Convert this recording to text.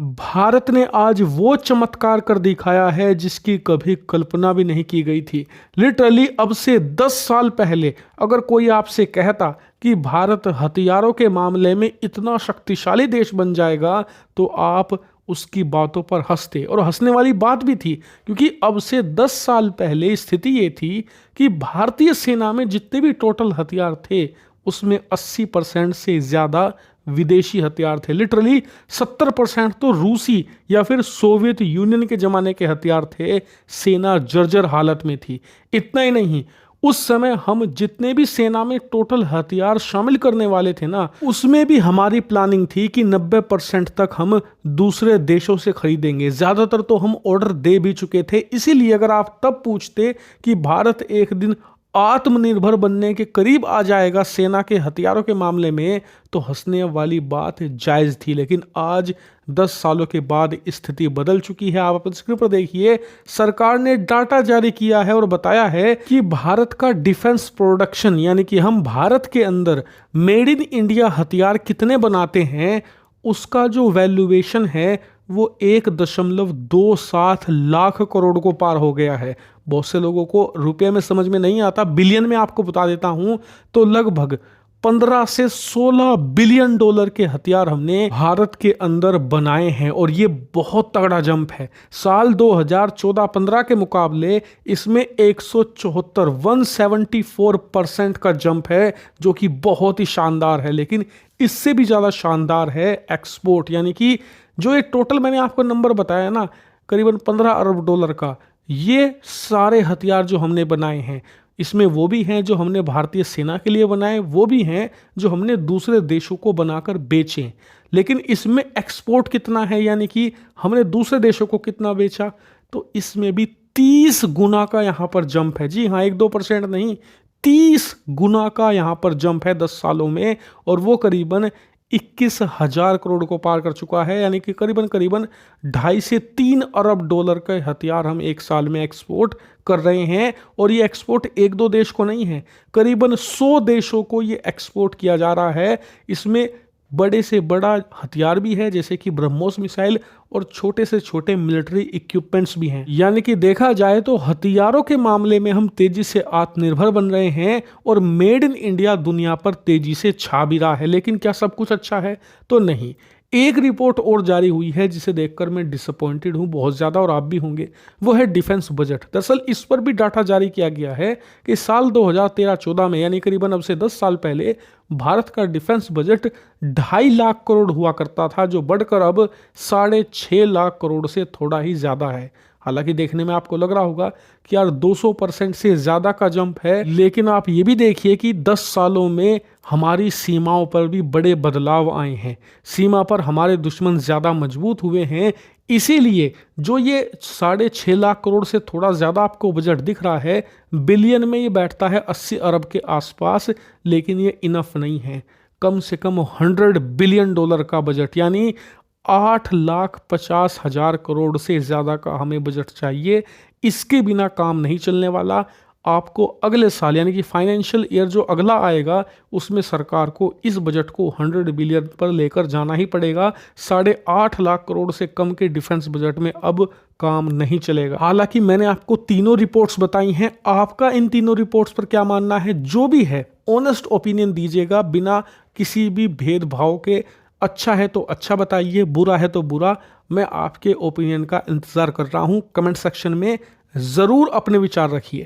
भारत ने आज वो चमत्कार कर दिखाया है जिसकी कभी कल्पना भी नहीं की गई थी। लिटरली अब से 10 साल पहले अगर कोई आपसे कहता कि भारत हथियारों के मामले में इतना शक्तिशाली देश बन जाएगा तो आप उसकी बातों पर हंसते, और हंसने वाली बात भी थी क्योंकि अब से 10 साल पहले स्थिति ये थी कि भारतीय सेना में जितने भी टोटल हथियार थे उसमें 80% से ज़्यादा विदेशी हथियार थे। लिटरली 70% तो रूसी या फिर सोवियत यूनियन के ज़माने के हथियार थे। सेना जर्जर हालत में थी। इतना ही नहीं, उस समय हम जितने भी सेना में टोटल हथियार शामिल करने वाले थे ना, उसमें भी हमारी प्लानिंग थी कि 90% तक हम दूसरे देशों से खरीदेंगे। ज़्यादातर तो हम ऑर्डर दे भी चुके थे। इसीलिए अगर आप तब पूछते कि भारत एक दिन आत्मनिर्भर बनने के करीब आ जाएगा सेना के हथियारों के मामले में, तो हंसने वाली बात जायज़ थी। लेकिन आज 10 सालों के बाद स्थिति बदल चुकी है। आप अपने स्क्रीन पर देखिए, सरकार ने डाटा जारी किया है और बताया है कि भारत का डिफेंस प्रोडक्शन, यानी कि हम भारत के अंदर मेड इन इंडिया हथियार कितने बनाते हैं, उसका जो वैल्यूएशन है वो 1.27 लाख करोड़ को पार हो गया है। बहुत से लोगों को रुपए में समझ में नहीं आता, बिलियन में आपको बता देता हूं, तो लगभग 15 से 16 बिलियन डॉलर के हथियार हमने भारत के अंदर बनाए हैं। और ये बहुत तगड़ा जंप है। साल 2014-15 के मुकाबले इसमें 174% का जंप है, जो कि बहुत ही शानदार है। लेकिन इससे भी ज़्यादा शानदार है एक्सपोर्ट, यानी कि जो ये टोटल मैंने आपको नंबर बताया ना, करीबन 15 अरब डॉलर का, ये सारे हथियार जो हमने बनाए हैं, इसमें वो भी हैं जो हमने भारतीय सेना के लिए बनाए, वो भी हैं जो हमने दूसरे देशों को बनाकर बेचे। लेकिन इसमें एक्सपोर्ट कितना है, यानी कि हमने दूसरे देशों को कितना बेचा, तो इसमें भी 30 गुना का यहाँ पर जंप है। जी हाँ, 1-2% नहीं, 30 गुना का यहाँ पर जंप है 10 सालों में। और वो करीबन 21,000 करोड़ को पार कर चुका है, यानी कि करीबन 2.5 से 3 अरब डॉलर के हथियार हम एक साल में एक्सपोर्ट कर रहे हैं। और ये एक्सपोर्ट 1-2 देश को नहीं है, करीबन 100 देशों को ये एक्सपोर्ट किया जा रहा है। इसमें बड़े से बड़ा हथियार भी है जैसे कि ब्रह्मोस मिसाइल, और छोटे से छोटे मिलिट्री इक्विपमेंट्स भी हैं। यानी कि देखा जाए तो हथियारों के मामले में हम तेजी से आत्मनिर्भर बन रहे हैं और मेड इन इंडिया दुनिया पर तेजी से छा भी रहा है। लेकिन क्या सब कुछ अच्छा है? तो नहीं। एक रिपोर्ट और जारी हुई है जिसे देखकर मैं डिसअपॉइंटेड हूं बहुत ज़्यादा, और आप भी होंगे। वो है डिफेंस बजट। दरअसल इस पर भी डाटा जारी किया गया है कि साल 2013-14 में, यानी करीबन अब से 10 साल पहले, भारत का डिफेंस बजट 2.5 लाख करोड़ हुआ करता था, जो बढ़कर अब 6.5 लाख करोड़ से थोड़ा ही ज़्यादा है। हालांकि देखने में आपको लग रहा होगा कि यार 200% से ज़्यादा का जंप है, लेकिन आप ये भी देखिए कि 10 सालों में हमारी सीमाओं पर भी बड़े बदलाव आए हैं। सीमा पर हमारे दुश्मन ज़्यादा मजबूत हुए हैं। इसीलिए जो ये 6.5 लाख करोड़ से थोड़ा ज़्यादा आपको बजट दिख रहा है, बिलियन में ये बैठता है 80 अरब के आसपास, लेकिन ये इनफ नहीं है। कम से कम 100 बिलियन डॉलर का बजट, यानी 8,50,000 करोड़ से ज़्यादा का हमें बजट चाहिए। इसके बिना काम नहीं चलने वाला। आपको अगले साल, यानी कि फाइनेंशियल ईयर जो अगला आएगा, उसमें सरकार को इस बजट को 100 बिलियन पर लेकर जाना ही पड़ेगा। 8.5 लाख करोड़ से कम के डिफेंस बजट में अब काम नहीं चलेगा। हालांकि मैंने आपको तीनों रिपोर्ट्स बताई हैं, आपका इन तीनों रिपोर्ट्स पर क्या मानना है? जो भी है ऑनेस्ट ओपिनियन दीजिएगा, बिना किसी भी भेदभाव के। अच्छा है तो अच्छा बताइए, बुरा है तो बुरा। मैं आपके ओपिनियन का इंतज़ार कर रहा हूँ। कमेंट सेक्शन में ज़रूर अपने विचार रखिए।